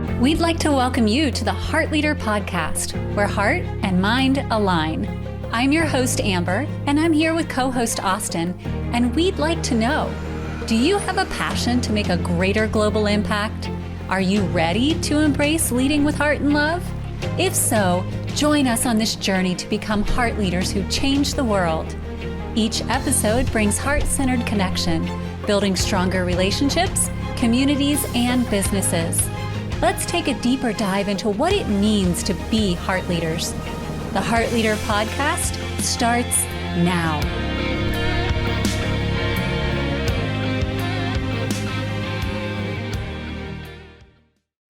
We'd like to welcome you to the Heart Leader Podcast, where heart and mind align. I'm your host, Amber, and I'm here with co-host Austin, and we'd like to know, do you have a passion to make a greater global impact? Are you ready to embrace leading with heart and love? If so, join us on this journey to become heart leaders who change the world. Each episode brings heart-centered connection, building stronger relationships, communities, and businesses. Let's take a deeper dive into what it means to be heart leaders. The Heart Leader Podcast starts now.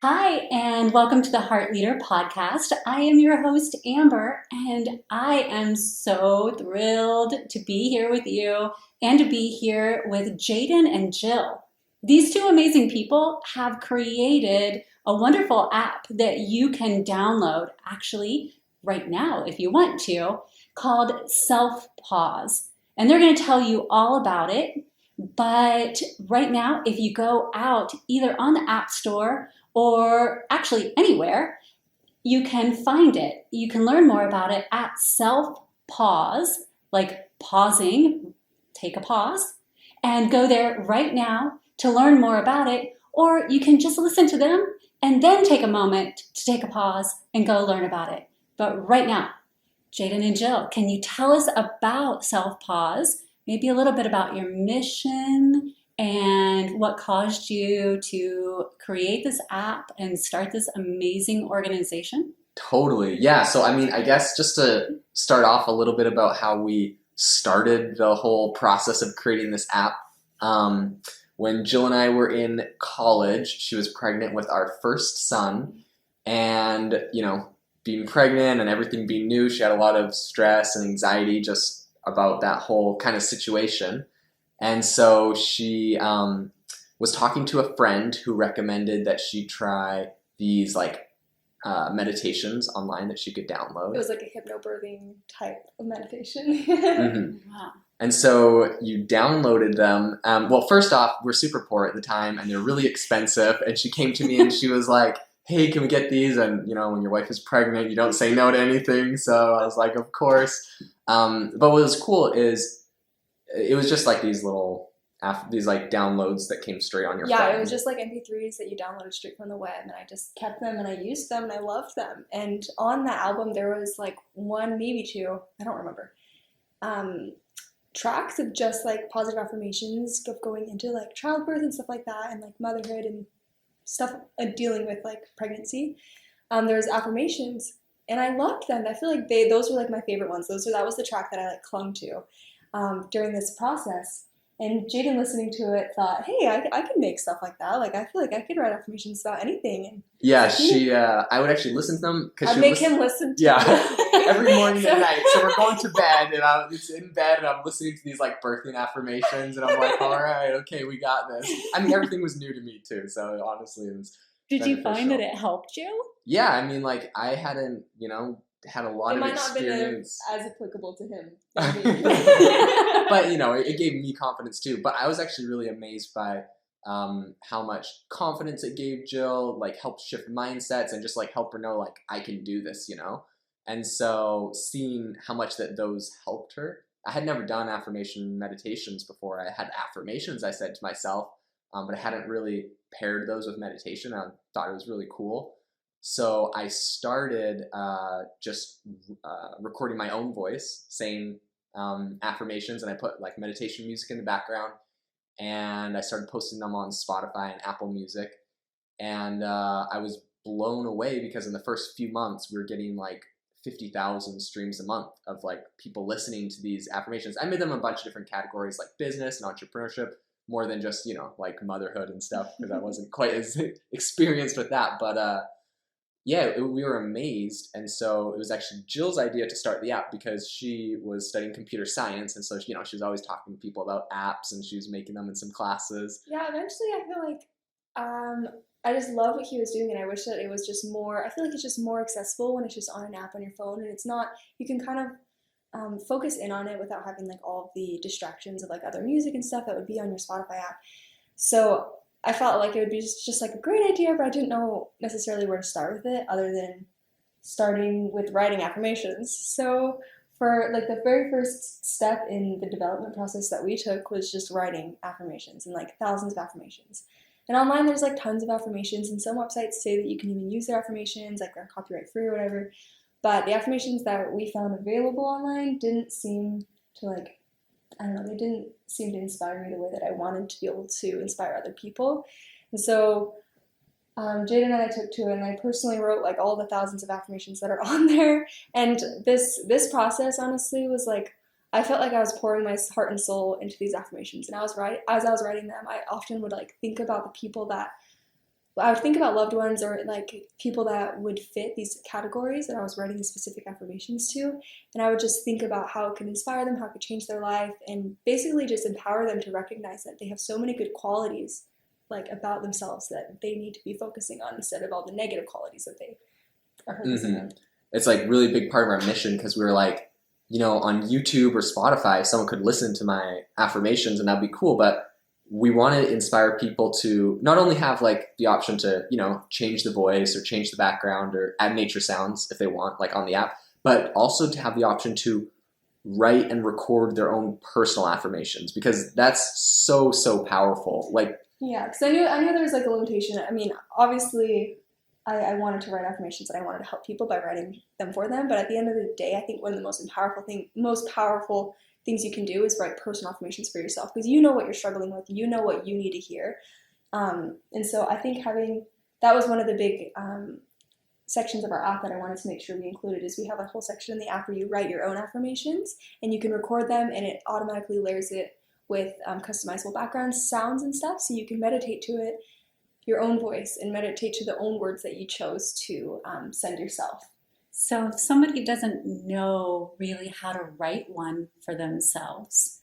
Hi, and welcome to the Heart Leader Podcast. I am your host, Amber, and I am so thrilled to be here with you and to be here with Jaeden and Jill. These two amazing people have created a wonderful app that you can download actually right now if you want to, called Selfpause. And they're going to tell you all about it. But right now, if you go out either on the App Store or actually anywhere, you can find it. You can learn more about it at Selfpause, like pausing, take a pause, and go there right now to learn more about it. Or you can just listen to them and then take a moment to take a pause and go learn about it. But right now, Jaeden and Jill, can you tell us about Selfpause? Maybe a little bit about your mission and what caused you to create this app and start this amazing organization? Totally. Yeah. So, I guess just to start off a little bit about how we started the whole process of creating this app. When Jill and I were in college, she was pregnant with our first son, and, being pregnant and everything being new, she had a lot of stress and anxiety just about that whole kind of situation. And so she was talking to a friend who recommended that she try these meditations online that she could download. It was like a hypnobirthing type of meditation. Mm-hmm. Wow. And so you downloaded them. Well, first off, we're super poor at the time and they're really expensive. And she came to me and she was like, hey, can we get these? And, when your wife is pregnant, you don't say no to anything. So I was like, of course. But what was cool is it was just like these downloads that came straight on your phone. Yeah, it was just like MP3s that you downloaded straight from the web, and I just kept them and I used them and I loved them. And on the album there was like one, maybe two, I don't remember, tracks of just like positive affirmations of going into like childbirth and stuff like that, and like motherhood and stuff, dealing with like pregnancy. There was affirmations, and I loved them. I feel like those were like my favorite ones. That was the track that I like clung to during this process. And Jaeden, listening to it, thought, hey, I could make stuff like that. Like, I feel like I could write affirmations about anything. And yeah, I would actually listen to them. I'd make him listen to them. Every morning and night. So we're going to bed, and it's in bed, and I'm listening to these like birthing affirmations, and I'm like, all right, okay, we got this. Everything was new to me too, so honestly, it was Did you find that it helped you? Yeah, I hadn't, had a lot of experience. It might not have been as applicable to him. But, it gave me confidence too. But I was actually really amazed by how much confidence it gave Jill, helped shift mindsets and just help her know, I can do this, And so seeing how much that those helped her. I had never done affirmation meditations before. I had affirmations, I said to myself, but I hadn't really paired those with meditation. I thought it was really cool. So I started just recording my own voice, saying affirmations, and I put meditation music in the background, and I started posting them on Spotify and Apple Music, and I was blown away because in the first few months we were getting 50,000 streams a month of people listening to these affirmations. I made them a bunch of different categories like business and entrepreneurship, more than just motherhood and stuff, because I wasn't quite as experienced with that, but we were amazed. And so it was actually Jill's idea to start the app because she was studying computer science. And so, she was always talking to people about apps, and she was making them in some classes. Yeah, eventually I feel like I just love what he was doing, and I wish that it was just more, I feel like it's just more accessible when it's just on an app on your phone, and it's not, you can kind of focus in on it without having all of the distractions of other music and stuff that would be on your Spotify app. So I felt like it would be just like a great idea, but I didn't know necessarily where to start with it other than starting with writing affirmations. So for like the very first step in the development process that we took was just writing affirmations and like thousands of affirmations. And online there's like tons of affirmations, and some websites say that you can even use their affirmations, like they're copyright free or whatever. But the affirmations that we found available online didn't seem to like, I don't know, they didn't seem to inspire me the way that I wanted to be able to inspire other people. And so Jaeden and I took to it, and I personally wrote like all the thousands of affirmations that are on there. And this process honestly was like, I felt like I was pouring my heart and soul into these affirmations. And as I was writing them, I often would like think about the people that I would think about, loved ones or like people that would fit these categories that I was writing these specific affirmations to. And I would just think about how it could inspire them, how it could change their life, and basically just empower them to recognize that they have so many good qualities like about themselves that they need to be focusing on instead of all the negative qualities that they are focusing on. It's like really big part of our mission, because we were like, on YouTube or Spotify, someone could listen to my affirmations and that'd be cool. But we want to inspire people to not only have like the option to, change the voice or change the background or add nature sounds if they want, like on the app, but also to have the option to write and record their own personal affirmations, because that's so, so powerful. Like, yeah, because I knew there was like a limitation. I mean, obviously, I wanted to write affirmations and I wanted to help people by writing them for them. But at the end of the day, I think one of the most powerful things you can do is write personal affirmations for yourself, because you know what you're struggling with, you know what you need to hear. And so I think that was one of the big sections of our app that I wanted to make sure we included, is we have a whole section in the app where you write your own affirmations and you can record them, and it automatically layers it with customizable backgrounds, sounds, and stuff, so you can meditate to it, your own voice, and meditate to the own words that you chose to send yourself. So if somebody doesn't know really how to write one for themselves,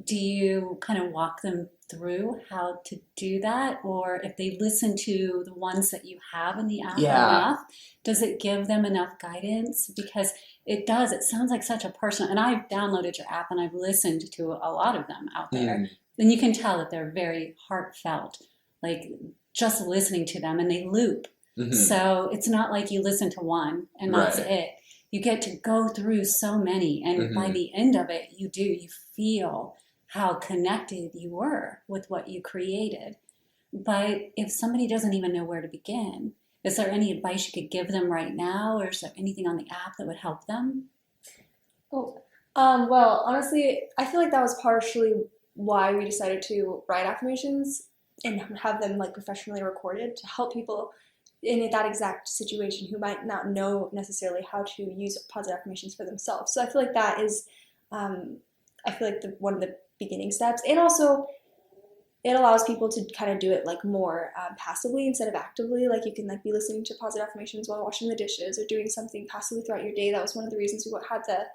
do you kind of walk them through how to do that? Or if they listen to the ones that you have in the app enough, does it give them enough guidance? Because it does. It sounds like such a personal, and I've downloaded your app and I've listened to a lot of them out there. And you can tell that they're very heartfelt, like just listening to them, and they loop. So it's not like you listen to one and that's it. You get to go through so many, and by the end of it, you feel how connected you were with what you created. But if somebody doesn't even know where to begin, is there any advice you could give them right now, or is there anything on the app that would help them? Well, honestly, I feel like that was partially why we decided to write affirmations and have them like professionally recorded, to help people in that exact situation who might not know necessarily how to use positive affirmations for themselves. So I feel like that is, one of the beginning steps. And also, it allows people to kind of do it like more passively instead of actively. Like you can like be listening to positive affirmations while washing the dishes or doing something passively throughout your day. That was one of the reasons we had the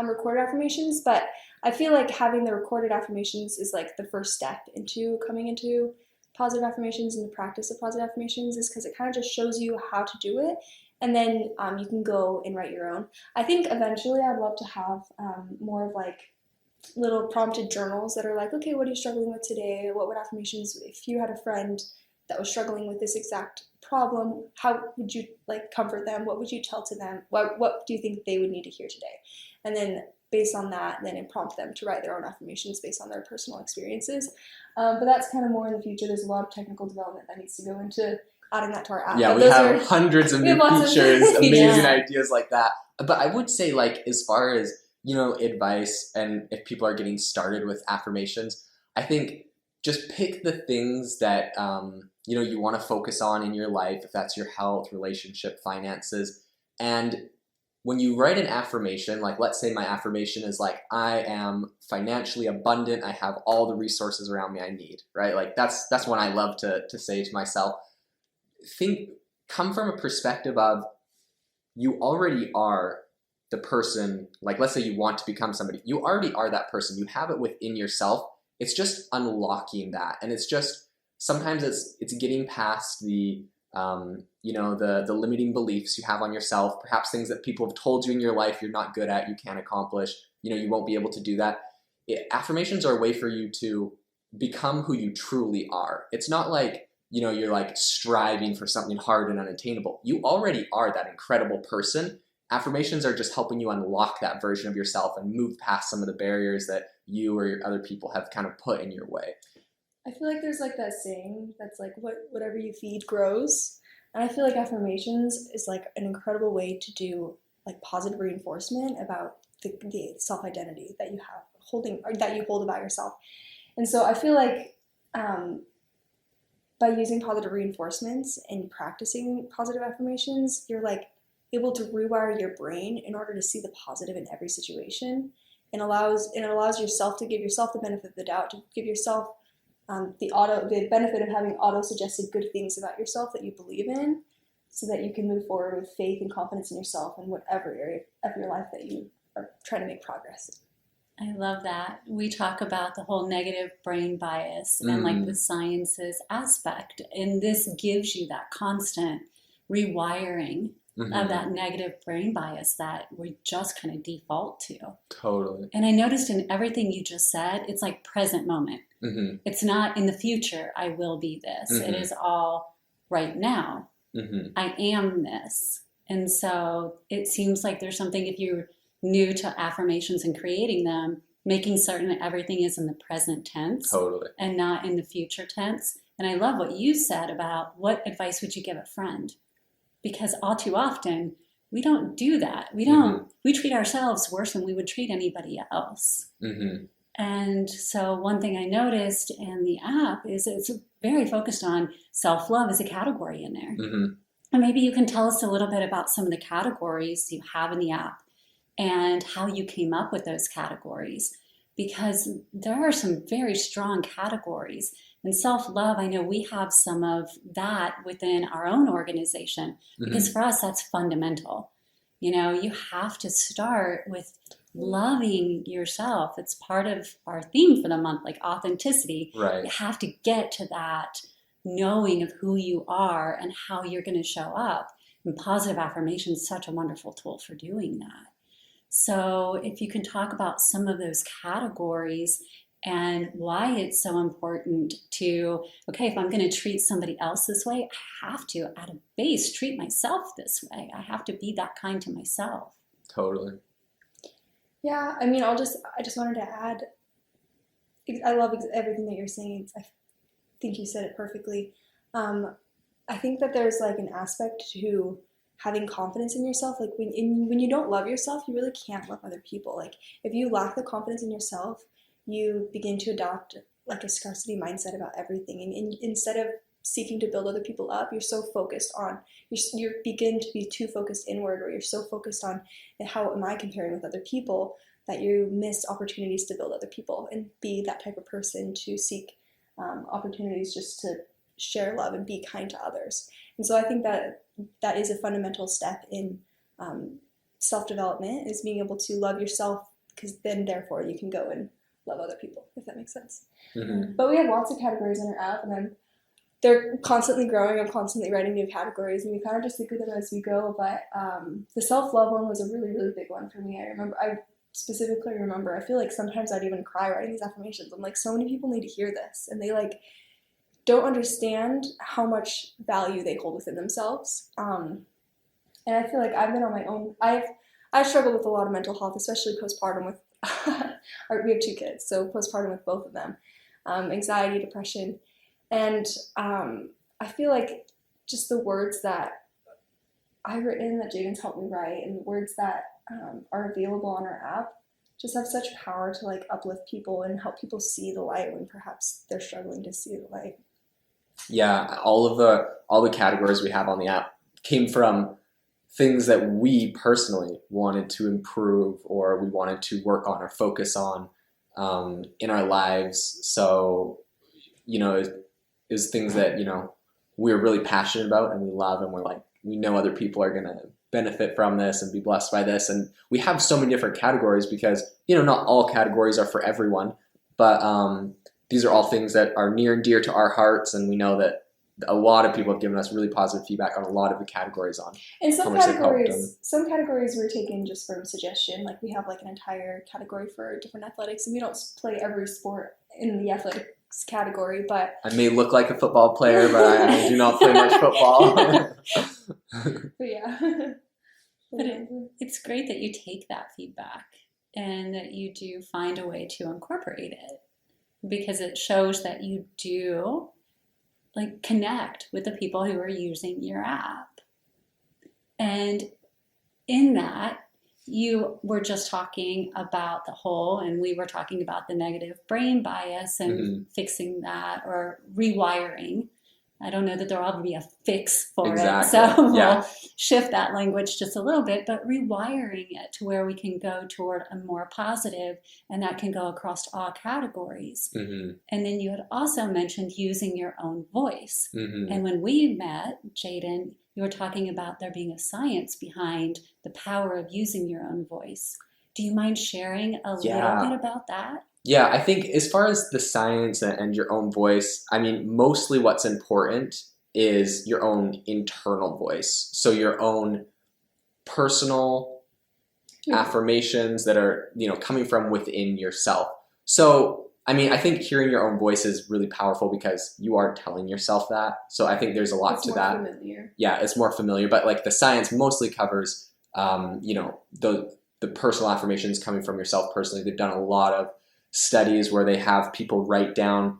recorded affirmations. But I feel like having the recorded affirmations is like the first step into coming into positive affirmations and the practice of positive affirmations, is because it kind of just shows you how to do it, and then you can go and write your own. I think eventually I'd love to have more of like little prompted journals that are like, okay, what are you struggling with today? What would affirmations, if you had a friend that was struggling with this exact problem, how would you like comfort them? What would you tell to them? What do you think they would need to hear today? And then based on that, then it prompt them to write their own affirmations based on their personal experiences. But that's kind of more in the future. There's a lot of technical development that needs to go into adding that to our app. Yeah, but we have hundreds of new features, amazing ideas like that. But I would say, like, as far as, advice, and if people are getting started with affirmations, I think just pick the things that, you want to focus on in your life, if that's your health, relationship, finances. And when you write an affirmation, like let's say my affirmation is like, I am financially abundant, I have all the resources around me I need, right? Like that's one I love to say to myself. Come from a perspective of, you already are the person. Like let's say you want to become somebody, you already are that person, you have it within yourself. It's just unlocking that, and it's just sometimes it's getting past the the limiting beliefs you have on yourself, perhaps things that people have told you in your life you're not good at, you can't accomplish, you won't be able to do that. Affirmations are a way for you to become who you truly are. It's not like, you're like striving for something hard and unattainable. You already are that incredible person. Affirmations are just helping you unlock that version of yourself and move past some of the barriers that you or your other people have kind of put in your way. I feel like there's like that saying that's like, whatever you feed grows. And I feel like affirmations is like an incredible way to do like positive reinforcement about the self-identity that you have that you hold about yourself. And so I feel like by using positive reinforcements and practicing positive affirmations, you're like able to rewire your brain in order to see the positive in every situation, and it allows yourself to give yourself the benefit of the doubt, to give yourself the benefit of having auto-suggested good things about yourself that you believe in, so that you can move forward with faith and confidence in yourself in whatever area of your life that you are trying to make progress in. I love that. We talk about the whole negative brain bias and like the sciences aspect. And this gives you that constant rewiring of that negative brain bias that we just kind of default to. Totally. And I noticed in everything you just said, it's like present moment. It's not in the future, I will be this. It is all right now. I am this. And so it seems like there's something, if you're new to affirmations and creating them, making certain that everything is in the present tense and not in the future tense. And I love what you said about what advice would you give a friend? Because all too often we don't do that. We treat ourselves worse than we would treat anybody else. And so one thing I noticed in the app is it's very focused on self-love as a category in there. And maybe you can tell us a little bit about some of the categories you have in the app and how you came up with those categories, because there are some very strong categories. And self-love, I know we have some of that within our own organization, because for us, that's fundamental. You have to start with loving yourself. It's part of our theme for the month, like authenticity. Right. You have to get to that knowing of who you are and how you're going to show up. And positive affirmation is such a wonderful tool for doing that. So if you can talk about some of those categories and why it's so important to, okay, if I'm going to treat somebody else this way, I have to, at a base, treat myself this way. I have to be that kind to myself. Totally. Yeah, I mean, I just wanted to add, I love everything that you're saying. I think you said it perfectly. I think that there's like an aspect to having confidence in yourself. Like when you don't love yourself, you really can't love other people. Like if you lack the confidence in yourself, you begin to adopt like a scarcity mindset about everything. And instead of seeking to build other people up, you're so focused on, you begin to be too focused inward, or you're so focused on how am I comparing with other people, that you miss opportunities to build other people and be that type of person to seek opportunities just to share love and be kind to others. And so I think that is a fundamental step in self-development, is being able to love yourself, because then therefore you can go and love other people, if that makes sense. But we have lots of categories in our app, and they're constantly growing. I'm constantly writing new categories, and we kind of just think of them as we go. But the self-love one was a really, really big one for me. I specifically remember, I feel like sometimes I'd even cry writing these affirmations. I'm like, so many people need to hear this, and they like don't understand how much value they hold within themselves. And I feel like I've been on my own. I've struggled with a lot of mental health, especially postpartum with we have 2 kids, so postpartum with both of them, anxiety, depression, and I feel like just the words that I've written, that Jaeden's helped me write, and the words that are available on our app just have such power to like uplift people and help people see the light when perhaps they're struggling to see the light. Yeah, all the categories we have on the app came from things that we personally wanted to improve, or we wanted to work on or focus on in our lives. So, it was things that, we're really passionate about and we love, and we're like, we know other people are going to benefit from this and be blessed by this. And we have so many different categories because, not all categories are for everyone, but these are all things that are near and dear to our hearts. And we know that a lot of people have given us really positive feedback on a lot of the categories on. And some categories were taken just from suggestion. Like we have like an entire category for different athletics, and we don't play every sport in the athletics category, but I may look like a football player, but I do not play much football. but yeah. But it's great that you take that feedback and that you do find a way to incorporate it, because it shows that you do like connect with the people who are using your app. And in that, you were just talking about the whole, and we were talking about the negative brain bias and fixing that or rewiring. I don't know that there will be a fix for it. So we'll shift that language just a little bit, but rewiring it to where we can go toward a more positive, and that can go across all categories. And then you had also mentioned using your own voice. And when we met, Jaeden, you were talking about there being a science behind the power of using your own voice. Do you mind sharing a little bit about that? Yeah, I think as far as the science and your own voice, I mean, mostly what's important is your own internal voice. So your own personal affirmations that are, coming from within yourself. So, I mean, I think hearing your own voice is really powerful because you are telling yourself that. So I think there's a lot to that. It's more familiar. Yeah, it's more familiar. But like the science mostly covers, the personal affirmations coming from yourself personally. They've done a lot of studies where they have people write down,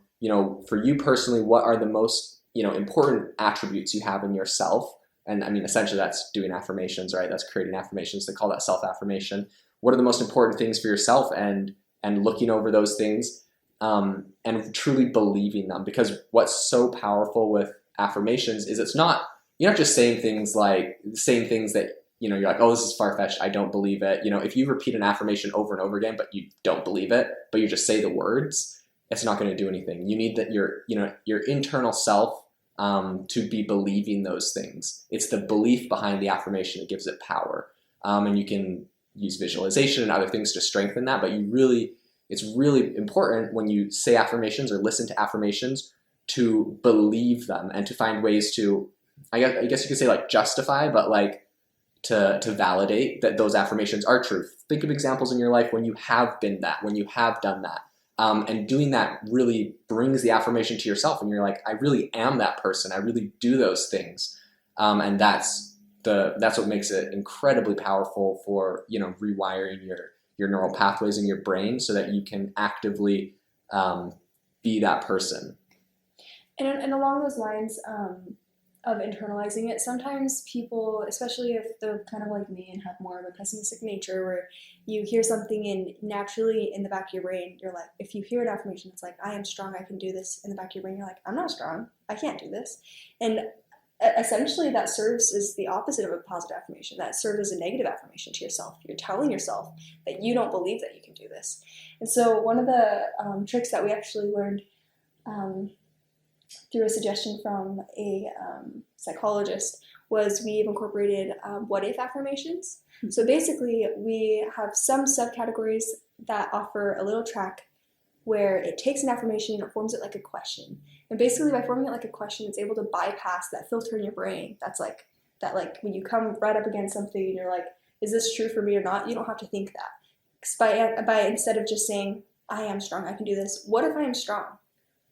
for you personally, what are the most, important attributes you have in yourself. And I mean, essentially that's doing affirmations, right? That's creating affirmations. They call that self-affirmation. What are the most important things for yourself, and looking over those things, and truly believing them. Because what's so powerful with affirmations is you're not just saying things that, you're like, oh, this is far-fetched, I don't believe it. If you repeat an affirmation over and over again, but you don't believe it, but you just say the words, it's not going to do anything. You need that your internal self to be believing those things. It's the belief behind the affirmation that gives it power. And you can use visualization and other things to strengthen that, but it's really important when you say affirmations or listen to affirmations to believe them and to find ways to, I guess you could say like justify, but like to validate that those affirmations are true. Think of examples in your life when you have been that, when you have done that. And doing that really brings the affirmation to yourself, and you're like, I really am that person. I really do those things. And that's what makes it incredibly powerful for, rewiring your neural pathways in your brain so that you can actively be that person. And along those lines of internalizing it, sometimes people, especially if they're kind of like me and have more of a pessimistic nature, where you hear something and naturally in the back of your brain, you're like, if you hear an affirmation, it's like, I am strong, I can do this. In the back of your brain, you're like, I'm not strong, I can't do this. And essentially that serves as the opposite of a positive affirmation. That serves as a negative affirmation to yourself. You're telling yourself that you don't believe that you can do this. And so one of the tricks that we actually learned through a suggestion from a psychologist was we've incorporated what if affirmations. So basically we have some subcategories that offer a little track where it takes an affirmation and it forms it like a question. And basically by forming it like a question, it's able to bypass that filter in your brain that's like, when you come right up against something and you're like, is this true for me or not? You don't have to think that. By instead of just saying, I am strong, I can do this, what if I am strong?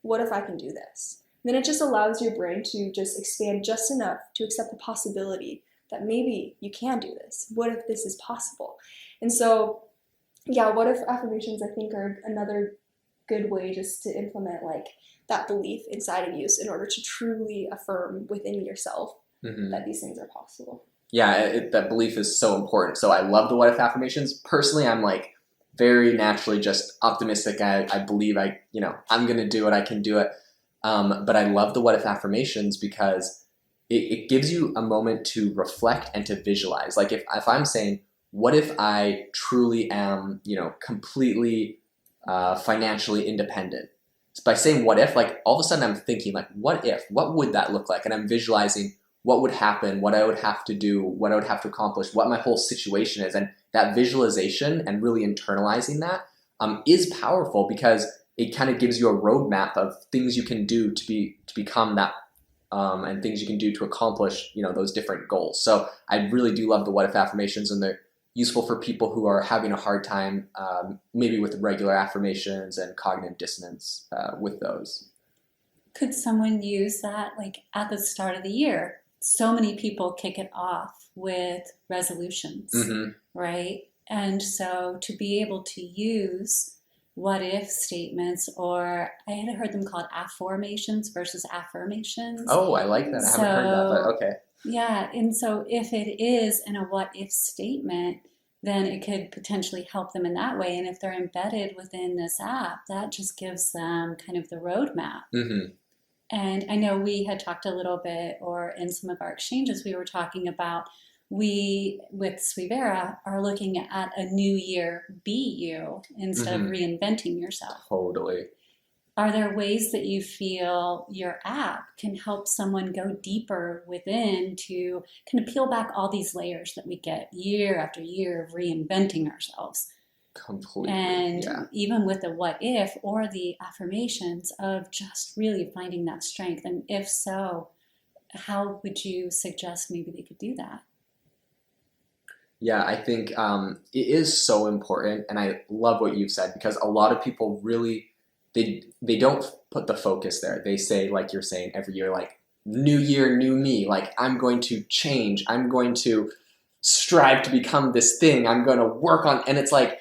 What if I can do this? And then it just allows your brain to just expand just enough to accept the possibility that maybe you can do this. What if this is possible? And so, yeah, what if affirmations I think are another good way just to implement like that belief inside of you in order to truly affirm within yourself that these things are possible. Yeah, that belief is so important. So I love the what if affirmations. Personally, I'm like very naturally just optimistic. I believe I'm going to do it. I can do it. But I love the what if affirmations because it gives you a moment to reflect and to visualize. Like if I'm saying, what if I truly am, completely financially independent? By saying what if, like all of a sudden I'm thinking like, what would that look like? And I'm visualizing what would happen, what I would have to do, what I would have to accomplish, what my whole situation is. And that visualization and really internalizing that is powerful because it kind of gives you a roadmap of things you can do to become that, and things you can do to accomplish, those different goals. So I really do love the what if affirmations, and useful for people who are having a hard time, maybe with regular affirmations and cognitive dissonance with those. Could someone use that like at the start of the year? So many people kick it off with resolutions, right? And so to be able to use what if statements, or I had heard them called affirmations versus affirmations. Oh, I like that. I haven't heard that, but okay. Yeah, and so if it is in a what if statement, then it could potentially help them in that way. And if they're embedded within this app, that just gives them kind of the roadmap. And I know we had talked a little bit, or in some of our exchanges, we were talking about we, with Suivera, are looking at a new year, be you, instead of reinventing yourself. Totally. Are there ways that you feel your app can help someone go deeper within to kind of peel back all these layers that we get year after year of reinventing ourselves? Completely. And even with the what if or the affirmations of just really finding that strength. And if so, how would you suggest maybe they could do that? Yeah, I think it is so important. And I love what you've said, because a lot of people really, they don't put the focus there. They say, like you're saying, every year, like, new year, new me. Like, I'm going to change. I'm going to strive to become this thing. I'm going to work on, and it's like,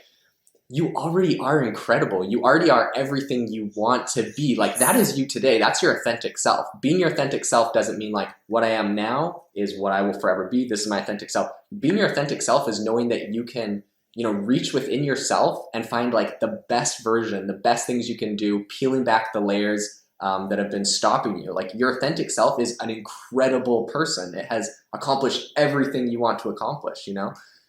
you already are incredible. You already are everything you want to be. Like, that is you today. That's your authentic self. Being your authentic self doesn't mean like what I am now is what I will forever be. This is my authentic self. Being your authentic self is knowing that you can, reach within yourself and find like the best version, the best things you can do, peeling back the layers that have been stopping you. Like, your authentic self is an incredible person. It has accomplished everything you want to accomplish,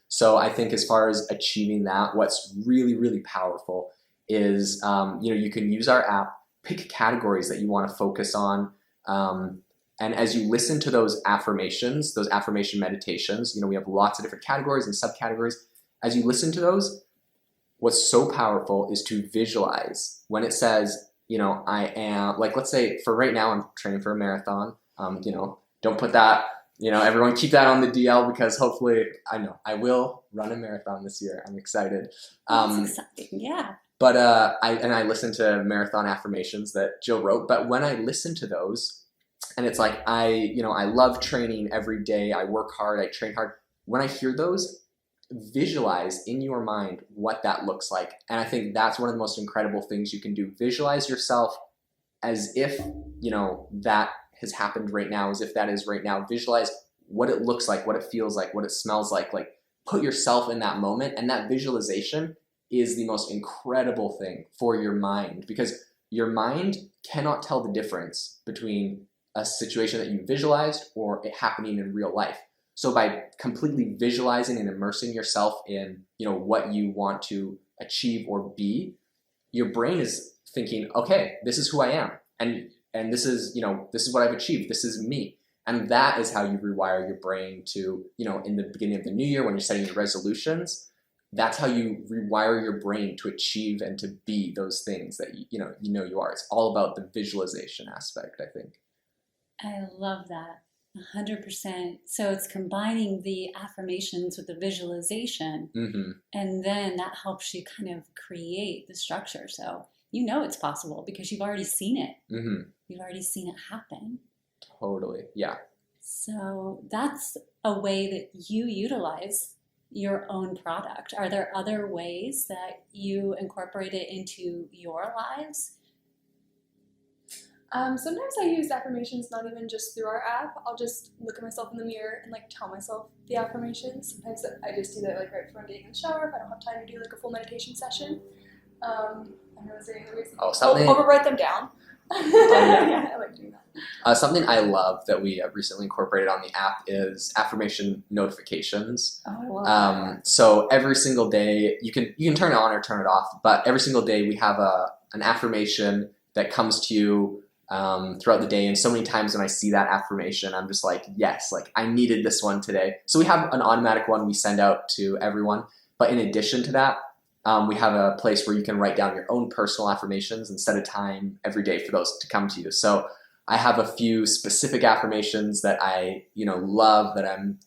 So I think as far as achieving that, what's really, really powerful is, you can use our app, pick categories that you want to focus on. And as you listen to those affirmations, those affirmation meditations, we have lots of different categories and subcategories. As you listen to those, what's so powerful is to visualize when it says, I am, like, let's say for right now, I'm training for a marathon. Don't put that, everyone keep that on the DL, because hopefully, I will run a marathon this year. I'm excited. That's exciting, yeah. But I listen to marathon affirmations that Jill wrote. But when I listen to those, and it's like, I love training every day. I work hard. I train hard. When I hear those, visualize in your mind what that looks like. And I think that's one of the most incredible things you can do. Visualize yourself as if, that has happened right now, as if that is right now. Visualize what it looks like, what it feels like, what it smells like put yourself in that moment. And that visualization is the most incredible thing for your mind, because your mind cannot tell the difference between a situation that you visualized or it happening in real life. So by completely visualizing and immersing yourself in, what you want to achieve or be, your brain is thinking, okay, this is who I am. And this is, this is what I've achieved. This is me. And that is how you rewire your brain to, in the beginning of the new year, when you're setting your resolutions, that's how you rewire your brain to achieve and to be those things that, you are. It's all about the visualization aspect, I think. I love that. 100%. So it's combining the affirmations with the visualization. And then that helps you kind of create the structure. So it's possible because you've already seen it. You've already seen it happen. Totally. Yeah. So that's a way that you utilize your own product. Are there other ways that you incorporate it into your lives? Sometimes I use affirmations not even just through our app. I'll just look at myself in the mirror and tell myself the affirmations. Sometimes I just do that right before I'm getting in the shower if I don't have time to do a full meditation session. I don't know, is there any other reason? I'll write them down. Yeah, I like doing that. Something I love that we recently incorporated on the app is affirmation notifications. Oh, I love that. So every single day, you can turn it on or turn it off, but every single day we have an affirmation that comes to you throughout the day. And so many times when I see that affirmation, I'm just like, yes, I needed this one today. So we have an automatic one we send out to everyone. But in addition to that, we have a place where you can write down your own personal affirmations and set a time every day for those to come to you. So I have a few specific affirmations that I, love, that I'm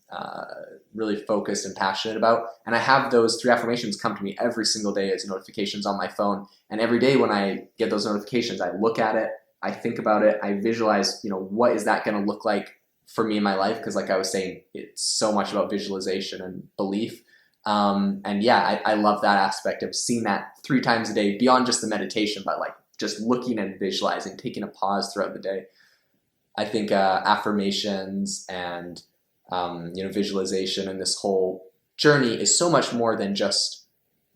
really focused and passionate about. And I have those 3 affirmations come to me every single day as notifications on my phone. And every day when I get those notifications, I look at it, I think about it, I visualize, what is that going to look like for me in my life? Because like I was saying, it's so much about visualization and belief. And yeah, I love that aspect of seeing that 3 times a day beyond just the meditation, but like just looking and visualizing, taking a pause throughout the day. I think affirmations and visualization and this whole journey is so much more than just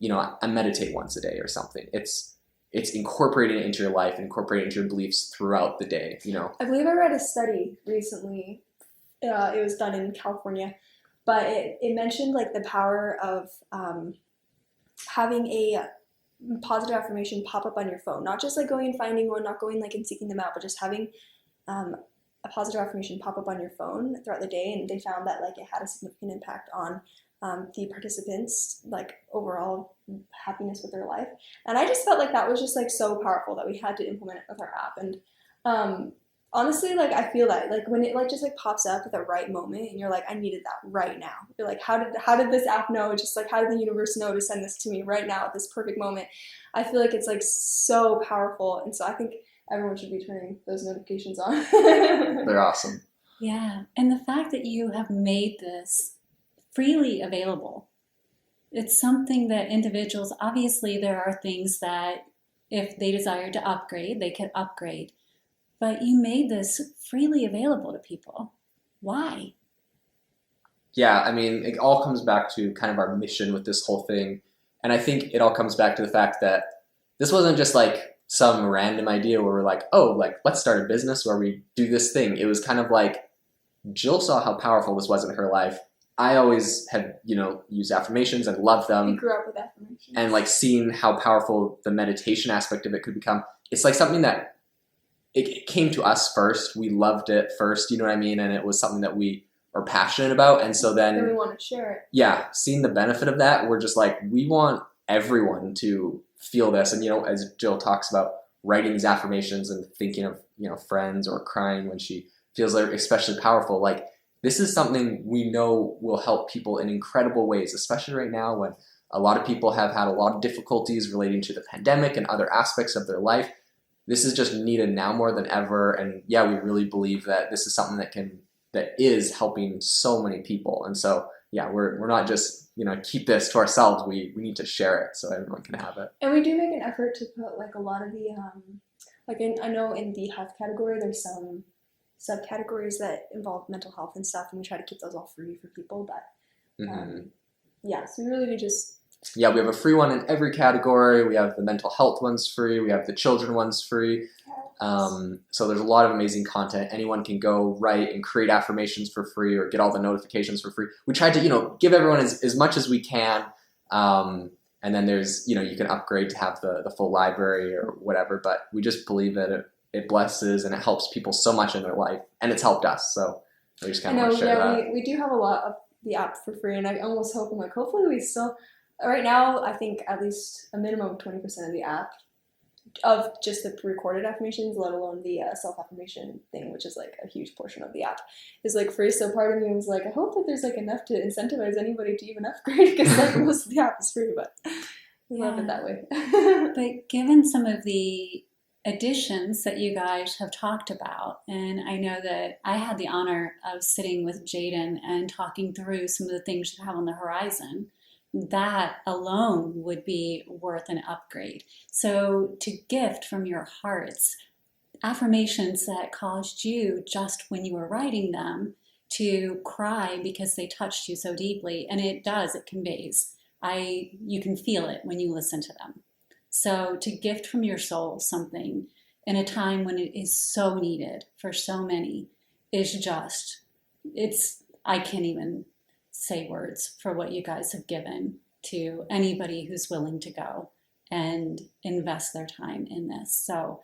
I meditate once a day or something. It's incorporating it into your life, incorporating it into your beliefs throughout the day. I believe I read a study recently. It was done in California, but it mentioned like the power of having a positive affirmation pop up on your phone, not just like going and finding one, not going like and seeking them out, but just having a positive affirmation pop up on your phone throughout the day. And they found that like it had a significant impact on the participants, like overall happiness with their life. And I just felt like that was just like so powerful that we had to implement it with our app. And honestly, like I feel that like when it like just like pops up at the right moment and you're like, I needed that right now. You're like, how did this app know? Just like, how did the universe know to send this to me right now at this perfect moment? I feel like it's like so powerful. And so I think everyone should be turning those notifications on. They're awesome. Yeah. And the fact that you have made this freely available, it's something that individuals, obviously there are things that if they desire to upgrade, they can upgrade. But you made this freely available to people. Why? Yeah, I mean, it all comes back to kind of our mission with this whole thing. And I think it all comes back to the fact that this wasn't just like some random idea where we're like, oh, like let's start a business where we do this thing. It was kind of like Jill saw how powerful this was in her life. I always had, used affirmations and loved them. You grew up with affirmations. And like seeing how powerful the meditation aspect of it could become. It's like something that it came to us first. We loved it first, you know what I mean? And it was something that we are passionate about. And so then we want to share it. Yeah, seeing the benefit of that, we're just like, we want everyone to feel this. And, as Jill talks about writing these affirmations and thinking of, friends or crying when she feels like especially powerful, like this is something we know will help people in incredible ways, especially right now when a lot of people have had a lot of difficulties relating to the pandemic and other aspects of their life. This is just needed now more than ever. And yeah, we really believe that this is something that is helping so many people. And so, yeah, we're not just, keep this to ourselves. We need to share it so everyone can have it. And we do make an effort to put like a lot of the, I know in the health category, there's some subcategories that involve mental health and stuff. And we try to keep those all free for people. But yeah, so we really do just... Yeah, we have a free one in every category. We have the mental health ones free. We have the children ones free. So there's a lot of amazing content. Anyone can go write and create affirmations for free or get all the notifications for free. We try to, give everyone as much as we can. And then there's, you can upgrade to have the full library or whatever. But we just believe that it blesses and it helps people so much in their life. And it's helped us. So we just kind of want to share that. We do have a lot of the app for free. And I almost hope, hopefully we still... Right now, I think at least a minimum of 20% of the app, of just the pre-recorded affirmations, let alone the self-affirmation thing, which is like a huge portion of the app, is like free. So part of me was like, I hope that there's like enough to incentivize anybody to even upgrade, because like most of the app is free, but we love it that way. But given some of the additions that you guys have talked about, and I know that I had the honor of sitting with Jaeden and talking through some of the things you have on the horizon, that alone would be worth an upgrade. So to gift from your hearts affirmations that caused you, just when you were writing them, to cry because they touched you so deeply. And it conveys. You can feel it when you listen to them. So to gift from your soul something in a time when it is so needed for so many is just, I can't even say words for what you guys have given to anybody who's willing to go and invest their time in this. So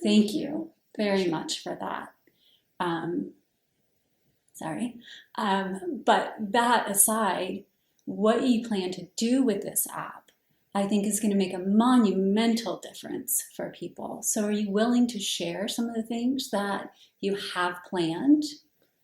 thank you very much for that. But that aside, what you plan to do with this app, I think is going to make a monumental difference for people. So are you willing to share some of the things that you have planned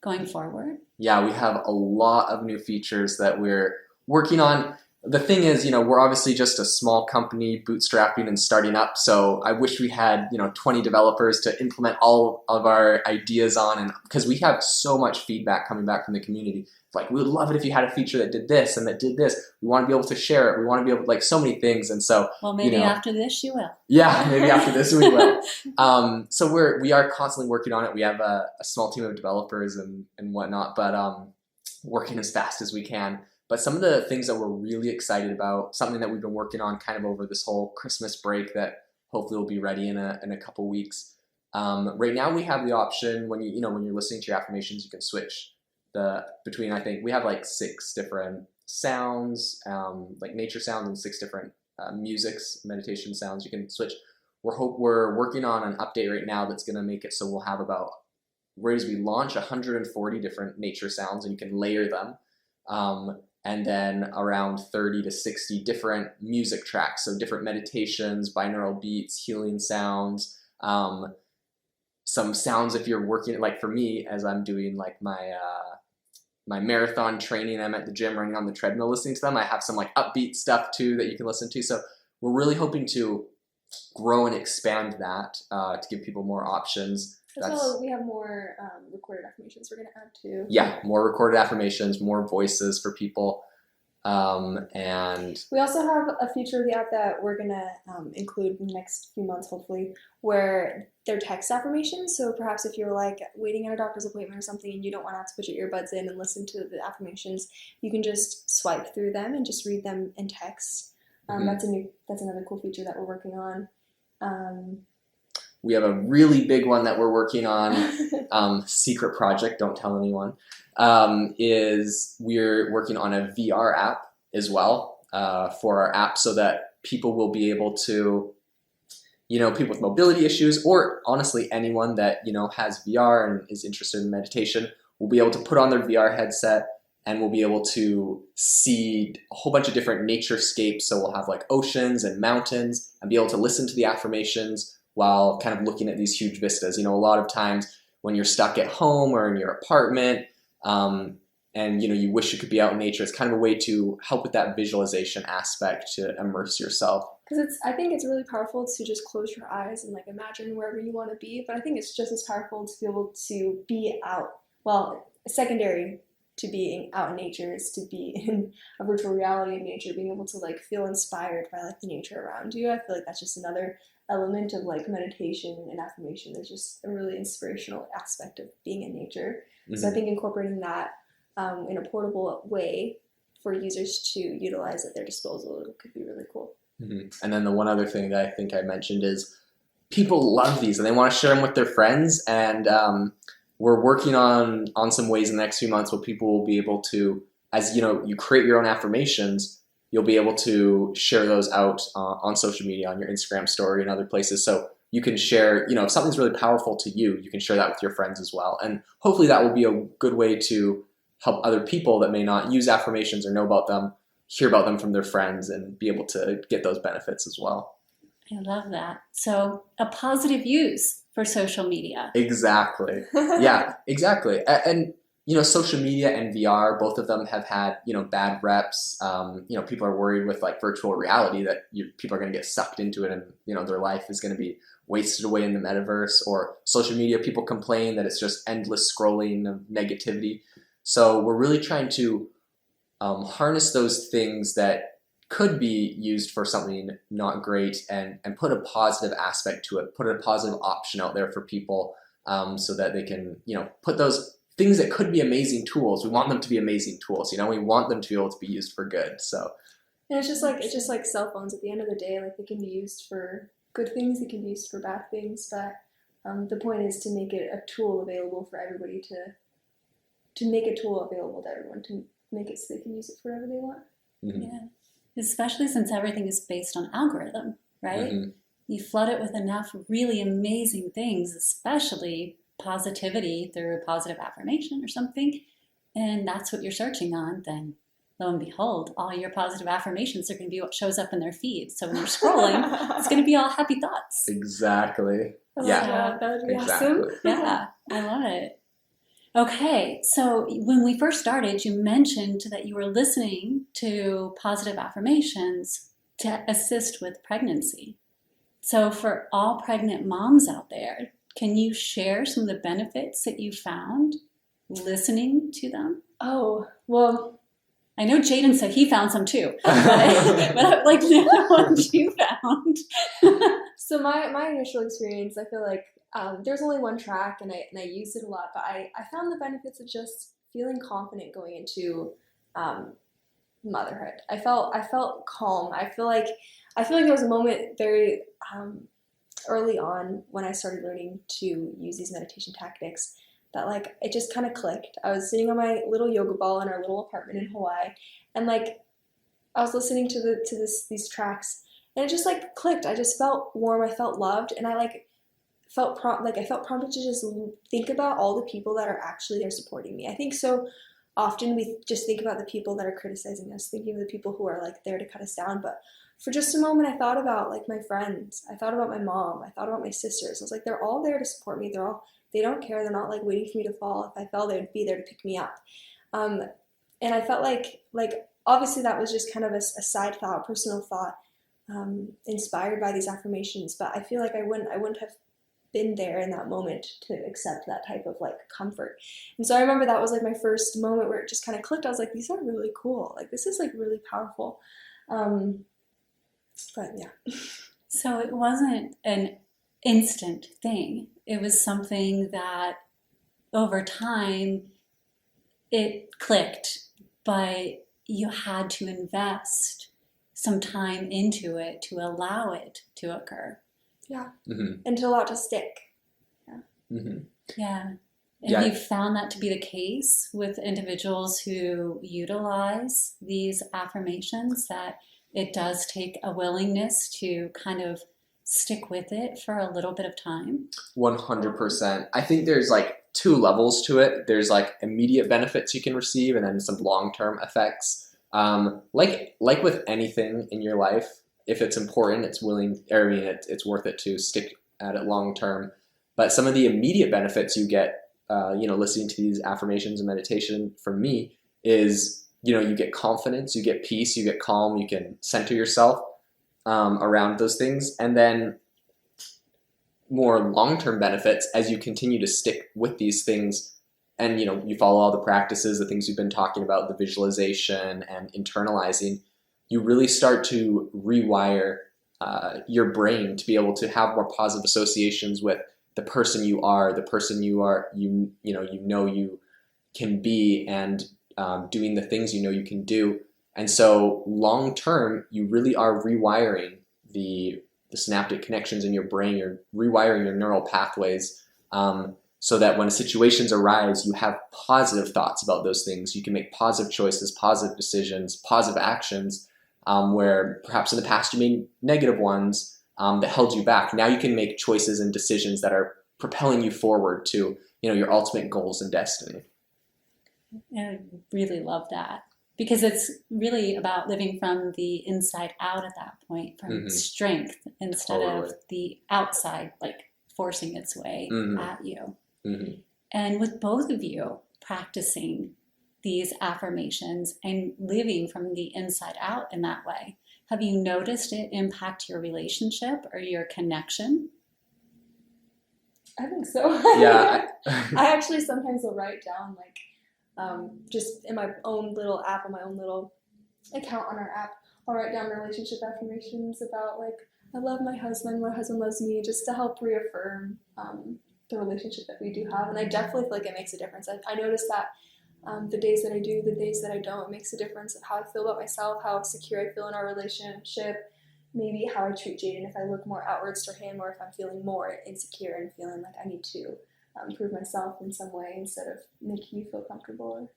going forward? Yeah, we have a lot of new features that we're working on. The thing is, we're obviously just a small company, bootstrapping and starting up. So I wish we had, 20 developers to implement all of our ideas on, and because we have so much feedback coming back from the community. Like, we would love it if you had a feature that did this and that did this. We want to be able to share it. We want to be able to, like, so many things. And so, well, maybe after this you will. Yeah, maybe after this we will. So we are constantly working on it. We have a small team of developers and whatnot, but working as fast as we can. But some of the things that we're really excited about, something that we've been working on kind of over this whole Christmas break that hopefully will be ready in a couple weeks. Right now we have the option when when you're listening to your affirmations, you can switch between, I think we have like 6 different sounds, like nature sounds, and 6 different meditation sounds you can switch. We're working on an update right now that's going to make it so we'll have about, whereas we launch 140 different nature sounds and you can layer them. And then around 30 to 60 different music tracks, so different meditations, binaural beats, healing sounds, some sounds if you're working, like for me, as I'm doing like my marathon training, I'm at the gym running on the treadmill listening to them, I have some like upbeat stuff too that you can listen to. So we're really hoping to grow and expand that to give people more options. As well, we have more recorded affirmations we're going to add too. Yeah, more recorded affirmations, more voices for people. And we also have a feature of the app that we're going to include in the next few months, hopefully, where they're text affirmations. So perhaps if you're like waiting at a doctor's appointment or something and you don't want to have to put your earbuds in and listen to the affirmations, you can just swipe through them and just read them in text. That's another cool feature that we're working on. We have a really big one that we're working on, secret project, don't tell anyone, is we're working on a VR app as well for our app, so that people will be able to, people with mobility issues, or honestly anyone that, has VR and is interested in meditation, will be able to put on their VR headset and we'll be able to see a whole bunch of different naturescapes. So we'll have like oceans and mountains and be able to listen to the affirmations while kind of looking at these huge vistas. A lot of times when you're stuck at home or in your apartment, and you wish you could be out in nature, it's kind of a way to help with that visualization aspect, to immerse yourself. Because I think it's really powerful to just close your eyes and like imagine wherever you want to be. But I think it's just as powerful to be able to be out. Well, secondary to being out in nature is to be in a virtual reality of nature, being able to like feel inspired by like the nature around you. I feel like that's just another element of like meditation and affirmation. There's just a really inspirational aspect of being in nature. Mm-hmm. So I think incorporating that in a portable way for users to utilize at their disposal could be really cool. Mm-hmm. And then the one other thing that I think I mentioned is people love these and they want to share them with their friends. And we're working on some ways in the next few months where people will be able to, as you create your own affirmations, you'll be able to share those out on social media, on your Instagram story and other places. So you can share, if something's really powerful to you, you can share that with your friends as well. And hopefully that will be a good way to help other people that may not use affirmations or know about them, hear about them from their friends and be able to get those benefits as well. I love that. So a positive use for social media. Exactly. Yeah, exactly. And social media and VR, both of them have had, bad reps. People are worried with like virtual reality that people are going to get sucked into it and, their life is going to be wasted away in the metaverse. Or social media, people complain that it's just endless scrolling of negativity. So we're really trying to harness those things that could be used for something not great and put a positive aspect to it, put a positive option out there for people so that they can, put those things that could be amazing tools. We want them to be amazing tools. We want them to be able to be used for good. So, and it's just like cell phones. At the end of the day, like they can be used for good things, they can be used for bad things. But the point is to make it a tool available for everybody, to make a tool available to everyone, to make it so they can use it for whatever they want. Mm-hmm. Yeah, especially since everything is based on algorithm, right? Mm-hmm. You flood it with enough really amazing things, especially positivity through a positive affirmation or something, and that's what you're searching on, then lo and behold, all your positive affirmations are going to be what shows up in their feed. So when you're scrolling, it's going to be all happy thoughts. Exactly. I love Yeah. that would be Exactly. awesome. Yeah, I love it. Okay, so when we first started, you mentioned that you were listening to positive affirmations to assist with pregnancy. So for all pregnant moms out there, can you share some of the benefits that you found listening to them? Oh, well, I know Jaeden said he found some too, but I'd like to know what you found. so my initial experience, I feel like there's only one track, and I used it a lot, but I found the benefits of just feeling confident going into motherhood. I felt calm. I feel like there was a moment very early on when I started learning to use these meditation tactics that like it just kind of clicked. I was sitting on my little yoga ball in our little apartment in Hawaii, and like I was listening to these tracks, and it just like clicked. I just felt warm. I felt loved, and I like felt I felt prompted to just think about all the people that are actually there supporting me. I think so often we just think about the people that are criticizing us, thinking of the people who are like there to cut us down, but for just a moment, I thought about like my friends. I thought about my mom. I thought about my sisters. I was like, they're all there to support me. They don't care. They're not like waiting for me to fall. If I fell, they'd be there to pick me up. And I felt like obviously that was just kind of a side thought, personal thought, inspired by these affirmations. But I feel like I wouldn't have been there in that moment to accept that type of like comfort. And so I remember that was like my first moment where it just kind of clicked. I was like, these are really cool. Like this is like really powerful. But yeah. So it wasn't an instant thing. It was something that over time it clicked, but you had to invest some time into it to allow it to occur. Yeah. Mm-hmm. And to allow it to stick. Yeah. Mm-hmm. Yeah. And Yeah. you've found that to be the case with individuals who utilize these affirmations, that it does take a willingness to kind of stick with it for a little bit of time. 100%. I think there's like two levels to it. There's like immediate benefits you can receive, and then some long-term effects. Like with anything in your life, if it's important, it's worth it to stick at it long term. But some of the immediate benefits you get, listening to these affirmations and meditation, for me, is you get confidence, you get peace, you get calm, you can center yourself around those things. And then more long-term benefits as you continue to stick with these things and you follow all the practices, the things we've been talking about, the visualization and internalizing, you really start to rewire your brain to be able to have more positive associations with the person you are, you can be, and doing the things you can do. And so long term, you really are rewiring the synaptic connections in your brain. You're rewiring your neural pathways so that when situations arise, you have positive thoughts about those things. You can make positive choices, positive decisions, positive actions, where perhaps in the past you made negative ones that held you back. Now you can make choices and decisions that are propelling you forward to your ultimate goals and destiny. I really love that, because it's really about living from the inside out at that point, from strength instead of the outside, like forcing its way at you. Mm-hmm. And with both of you practicing these affirmations and living from the inside out in that way, have you noticed it impact your relationship or your connection? I think so. Yeah. I actually sometimes will write down just in my own little app, on my own little account on our app, I'll write down relationship affirmations about I love my husband loves me, just to help reaffirm the relationship that we do have. And I definitely feel like it makes a difference. I notice that the days that I do, the days that I don't, it makes a difference of how I feel about myself, how secure I feel in our relationship, maybe how I treat Jaeden if I look more outwards to him, or if I'm feeling more insecure and feeling like I need to improve myself in some way instead of making you feel comfortable.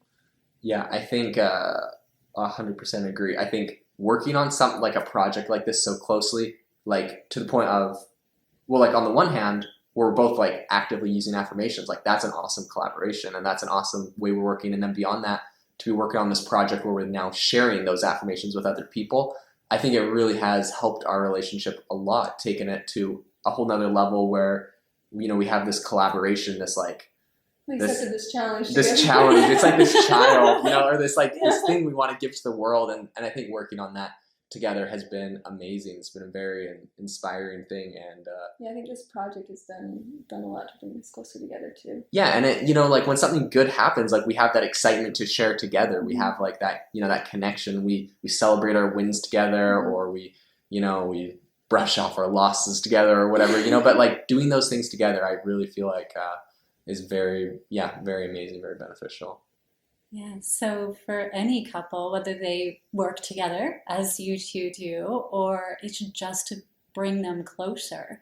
Yeah, I think 100% agree. I think working on something like a project like this so closely, like to the point of, well, like on the one hand, we're both like actively using affirmations. Like that's an awesome collaboration and that's an awesome way we're working. And then beyond that, to be working on this project where we're now sharing those affirmations with other people, I think it really has helped our relationship a lot, taken it to a whole nother level where, you know, we have this collaboration, this like, We accepted this challenge. this challenge. It's like this child, you know, or this like this thing we want to give to the world. And I think working on that together has been amazing. It's been a very inspiring thing. And yeah, I think this project has done a lot to bring us closer together too. yeah, and it, you know, like when something good happens, like we have that excitement to share together. We have like that, you know, that connection. We celebrate our wins together, or we, you know, we brush off our losses together or whatever, you know. But like doing those things together, I really feel like is very amazing, very beneficial. Yeah, so for any couple, whether they work together as you two do, or it's just to bring them closer,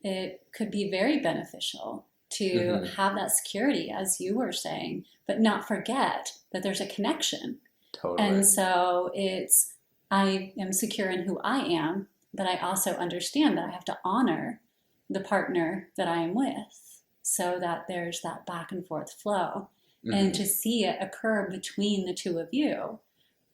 it could be very beneficial to have that security, as you were saying, but not forget that there's a connection. Totally. And so I am secure in who I am, but I also understand that I have to honor the partner that I am with so that there's that back and forth flow. And to see it occur between the two of you,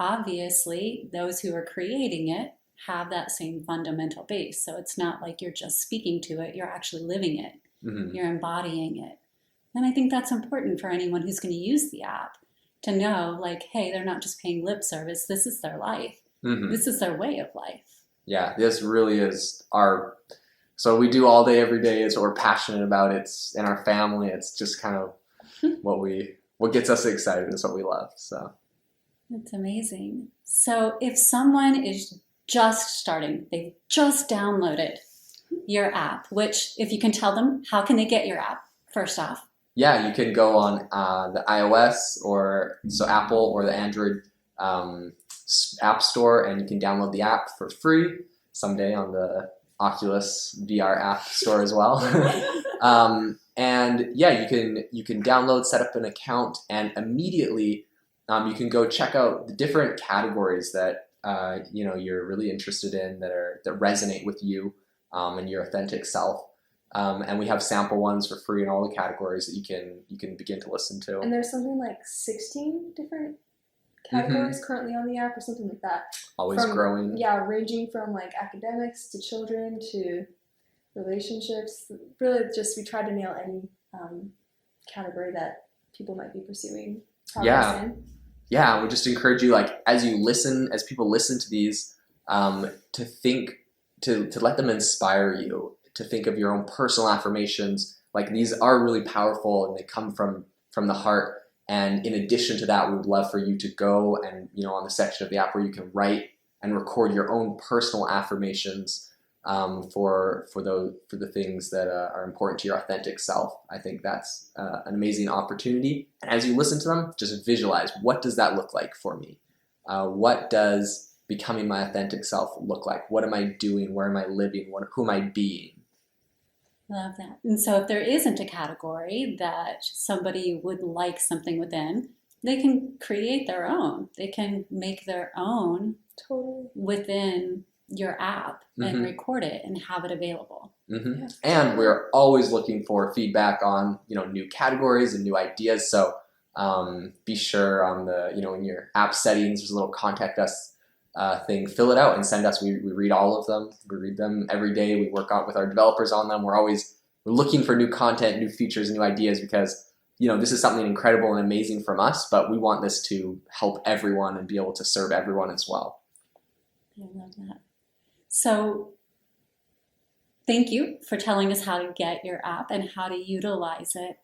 obviously, those who are creating it have that same fundamental base. So it's not like you're just speaking to it, you're actually living it, you're embodying it. And I think that's important for anyone who's going to use the app to know, like, hey, they're not just paying lip service, this is their life, this is their way of life. Yeah, this really is so we do all day, every day. It's what we're passionate about. It's in our family. It's just kind of what gets us excited. Is what we love. So that's amazing. So if someone is just starting, they've just downloaded your app, which if you can tell them, how can they get your app first off? Yeah, you can go on the iOS or Apple or the Android app store, and you can download the app for free someday on the Oculus VR app store as well. And yeah, you can download, set up an account, and immediately you can go check out the different categories that you know, you're really interested in, that resonate with you and your authentic self. And we have sample ones for free in all the categories that you can begin to listen to. And there's something like 16 different categories currently on the app, or something like that. Always growing. Yeah, ranging from like academics to children to relationships. Really, just we try to nail any category that people might be pursuing progress in. Yeah, we just encourage you, like, as people listen to these, to think, to let them inspire you, to think of your own personal affirmations. Like, these are really powerful and they come from the heart. And in addition to that, we would love for you to go and, you know, on the section of the app where you can write and record your own personal affirmations for the things that are important to your authentic self. I think that's an amazing opportunity. And as you listen to them, just visualize, what does that look like for me? What does becoming my authentic self look like? What am I doing? Where am I living? Who am I being? Love that. And so if there isn't a category that somebody would like something within, they can create their own. They can make their own within your app and record it and have it available. Yeah. And we're always looking for feedback on, you know, new categories and new ideas. So be sure on the, you know, in your app settings, there's a little contact us thing. Fill it out and send us. We read all of them. We read them every day. We work out with our developers on them. We're looking for new content, new features, new ideas, because, you know, this is something incredible and amazing from us, but we want this to help everyone and be able to serve everyone as well. I love that. So thank you for telling us how to get your app and how to utilize it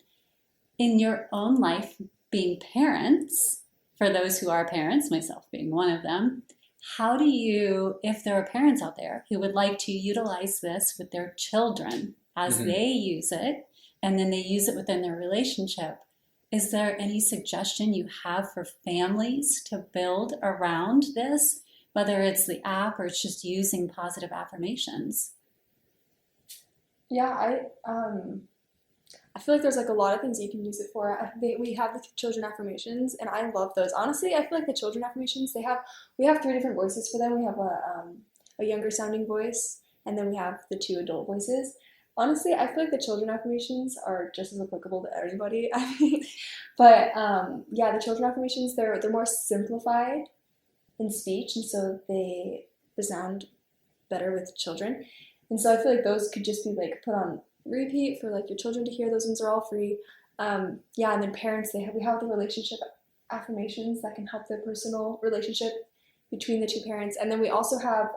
in your own life, being parents. For those who are parents, myself being one of them, how do you, if there are parents out there who would like to utilize this with their children as they use it, and then they use it within their relationship, is there any suggestion you have for families to build around this, whether it's the app or it's just using positive affirmations? Yeah, I feel like there's like a lot of things you can use it for. We have the children affirmations, and I love those. Honestly, I feel like the children affirmations, we have 3 different voices for them. We have a younger sounding voice, and then we have the 2 adult voices. Honestly, I feel like the children affirmations are just as applicable to anybody. I mean, but yeah, the children affirmations they're more simplified in speech, and so they resound better with children. And so I feel like those could just be like put on repeat for like your children to hear. Those ones are all free. Yeah, and then parents we have the relationship affirmations that can help the personal relationship between the two parents, and then we also have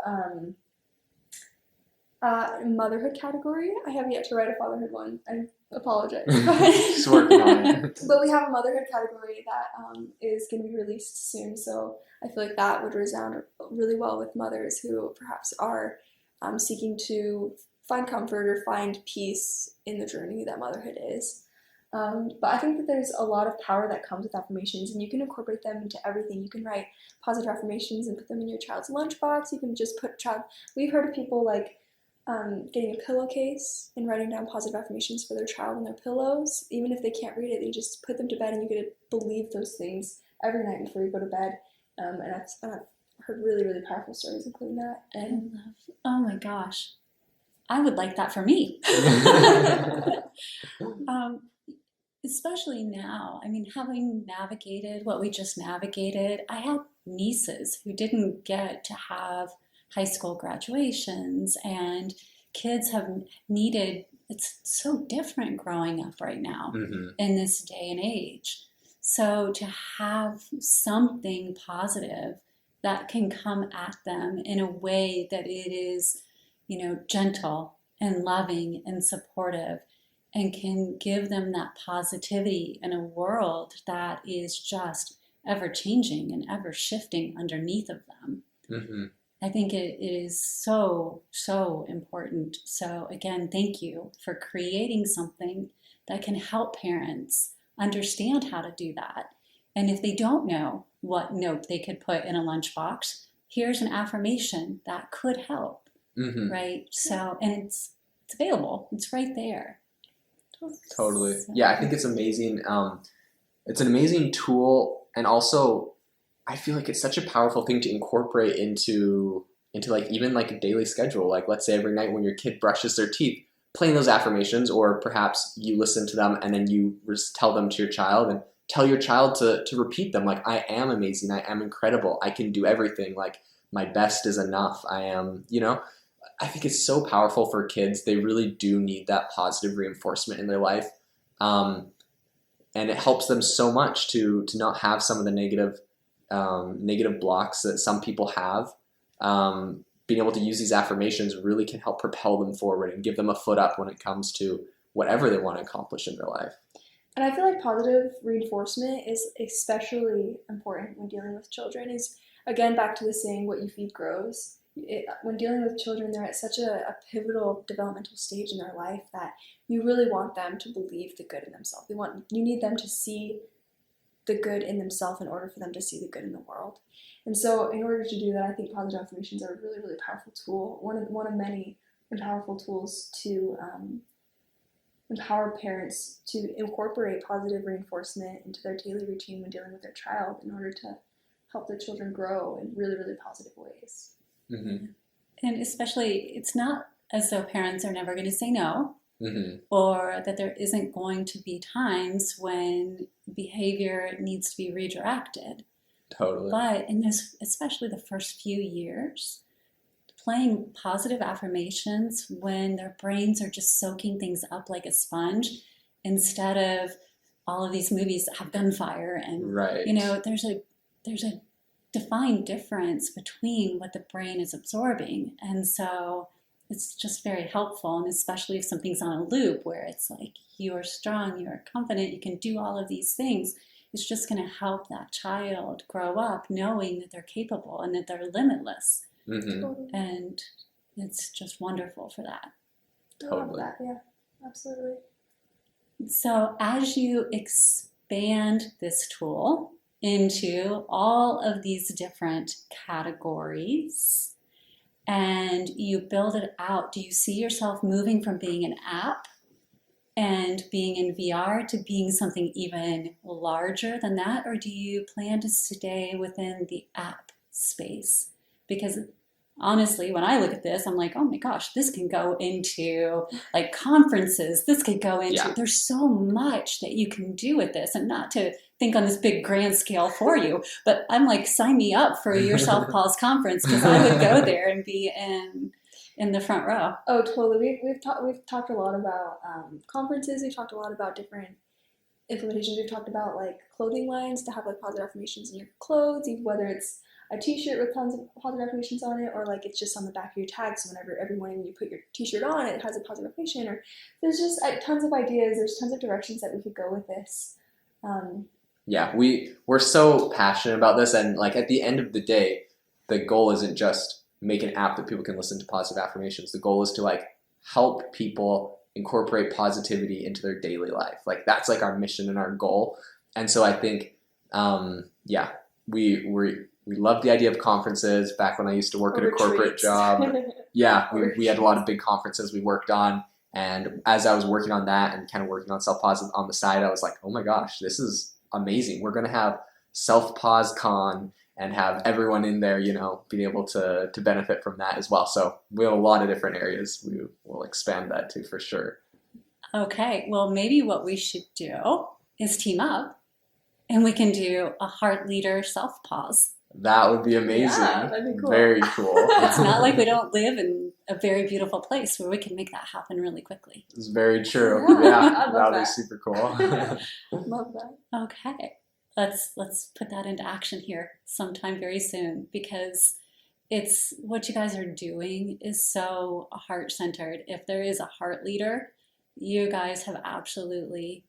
motherhood category. I have yet to write a fatherhood one. I apologize. Just working on it. But we have a motherhood category that is going to be released soon. So I feel like that would resound really well with mothers who perhaps are seeking to find comfort or find peace in the journey that motherhood is. But I think that there's a lot of power that comes with affirmations, and you can incorporate them into everything. You can write positive affirmations and put them in your child's lunchbox. You can just we've heard of people like getting a pillowcase and writing down positive affirmations for their child on their pillows. Even if they can't read it, they just put them to bed, and you get to believe those things every night before you go to bed. And I've heard really, really powerful stories including that. And oh my gosh, I would like that for me. Especially now, I mean, having navigated what we just navigated, I had nieces who didn't get to have high school graduations, and kids have needed, it's so different growing up right now in this day and age. So to have something positive that can come at them in a way that it is, gentle and loving and supportive, and can give them that positivity in a world that is just ever changing and ever shifting underneath of them. I think it is so, so important. So again, thank you for creating something that can help parents understand how to do that. And if they don't know what note they could put in a lunchbox, here's an affirmation that could help, right? So, and it's available. It's right there. Totally. Yeah, I think it's amazing. It's an amazing tool, and also I feel like it's such a powerful thing to incorporate into like even like a daily schedule. Like let's say every night when your kid brushes their teeth, playing those affirmations, or perhaps you listen to them and then you tell them to your child, and tell your child to repeat them. Like, I am amazing. I am incredible. I can do everything. Like, my best is enough. I am, I think it's so powerful for kids. They really do need that positive reinforcement in their life. And it helps them so much to not have some of the negative blocks that some people have. Being able to use these affirmations really can help propel them forward and give them a foot up when it comes to whatever they want to accomplish in their life. And I feel like positive reinforcement is especially important when dealing with children. Is again back to the saying, what you feed grows. When dealing with children, they're at such a pivotal developmental stage in their life that you really want them to believe the good in themselves. You need them to see the good in themselves in order for them to see the good in the world. And so in order to do that, I think positive affirmations are a really, really powerful tool. One of many powerful tools to empower parents to incorporate positive reinforcement into their daily routine when dealing with their child in order to help their children grow in really, really positive ways. And especially, it's not as though parents are never going to say no, or that there isn't going to be times when behavior needs to be redirected. Totally. But in this, especially the first few years, playing positive affirmations when their brains are just soaking things up like a sponge, instead of all of these movies that have gunfire and there's a defined difference between what the brain is absorbing. And so it's just very helpful, and especially if something's on a loop where it's like, you are strong, you are confident, you can do all of these things. It's just going to help that child grow up knowing that they're capable and that they're limitless. And it's just wonderful for that. Totally. I love that, yeah, absolutely. So as you expand this tool into all of these different categories and you build it out, do you see yourself moving from being an app and being in VR to being something even larger than that? Or do you plan to stay within the app space? Because honestly, when I look at this, I'm like, oh my gosh, this can go into like conferences. This could go into, there's so much that you can do with this, and not to think on this big grand scale for you, but I'm like, sign me up for your Selfpause conference, because I would go there and be in the front row. Oh, totally. We've talked a lot about conferences. We've talked a lot about different implementations. We've talked about like clothing lines to have like positive affirmations in your clothes, whether it's a t-shirt with tons of positive affirmations on it, or like it's just on the back of your tag, so whenever every morning you put your t-shirt on, it has a positive affirmation. Or there's just tons of ideas. There's tons of directions that we could go with this. Yeah, we're so passionate about this, and like at the end of the day, the goal isn't just make an app that people can listen to positive affirmations. The goal is to like help people incorporate positivity into their daily life. Like that's like our mission and our goal. And so I think, we love the idea of conferences. Back when I used to work at a corporate job, we had a lot of big conferences we worked on. And as I was working on that and kind of working on Selfpause on the side, I was like, oh my gosh, this is amazing. We're going to have Selfpause Con and have everyone in there, being able to benefit from that as well. So we have a lot of different areas we will expand that to for sure. Okay, well, maybe what we should do is team up, and we can do a Heart Leader Selfpause. That would be amazing. Yeah, that'd be cool. Very cool. It's not like we don't live in a very beautiful place where we can make that happen really quickly. It's very true. Yeah, that would be super cool. Love that. Okay, let's put that into action here sometime very soon, because it's what you guys are doing is so heart-centered. If there is a heart leader, you guys have absolutely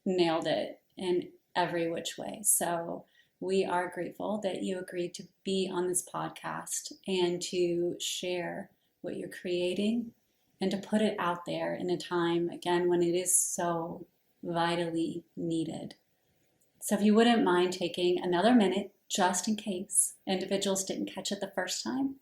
nailed it in every which way. So we are grateful that you agreed to be on this podcast and to share what you're creating and to put it out there in a time, again, when it is so vitally needed. So if you wouldn't mind taking another minute, just in case individuals didn't catch it the first time,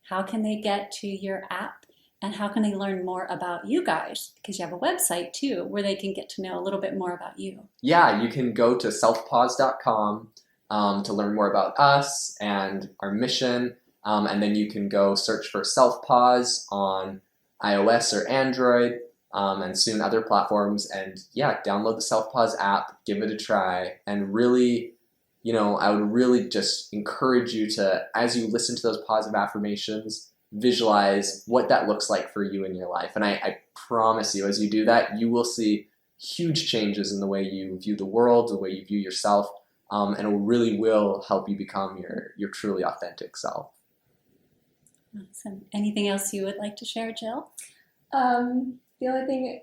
how can they get to your app, and how can they learn more about you guys? Because you have a website too, where they can get to know a little bit more about you. Yeah, you can go to selfpause.com to learn more about us and our mission. And then you can go search for Selfpause on iOS or Android, and soon other platforms. And download the Selfpause app, give it a try, and really, I would really just encourage you to, as you listen to those positive affirmations, visualize what that looks like for you in your life. And I promise you, as you do that, you will see huge changes in the way you view the world, the way you view yourself, and it really will help you become your truly authentic self. Awesome. Anything else you would like to share, Jill? The only thing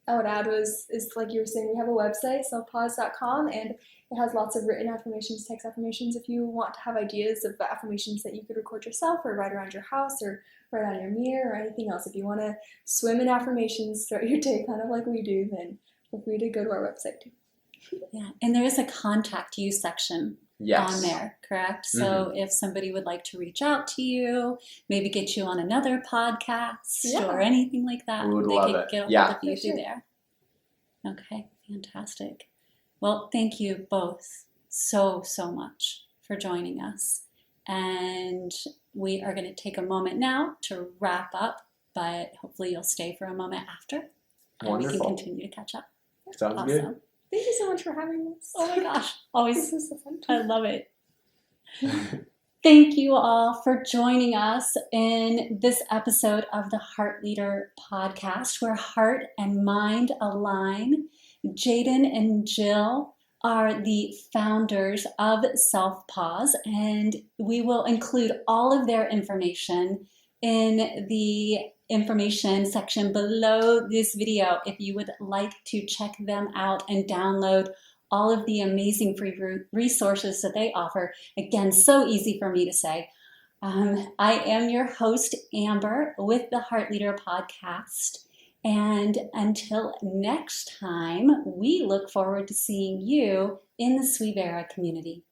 I would add is like you were saying, we have a website, selfpause.com, and it has lots of written affirmations, text affirmations. If you want to have ideas of affirmations that you could record yourself or write around your house or write on your mirror or anything else, if you want to swim in affirmations throughout your day, kind of like we do, then feel free to go to our website too. Yeah, and there is a contact you section on there, correct? So if somebody would like to reach out to you, maybe get you on another podcast or anything like that, they can get a hold of you through there. Okay, fantastic. Well, thank you both so much for joining us. And we are going to take a moment now to wrap up, but hopefully you'll stay for a moment after, and we can continue to catch up. Sounds good. Thank you so much for having us. Oh my gosh, always. This is so fun. I love it. Thank you all for joining us in this episode of the Heart Leader podcast, where heart and mind align. Jaeden and Jill are the founders of Selfpause, and we will include all of their information in the information section below this video if you would like to check them out and download all of the amazing free resources that they offer. Again, so easy for me to say. I am your host, Amber, with the Heart Leader podcast. And until next time, we look forward to seeing you in the Sweevera community.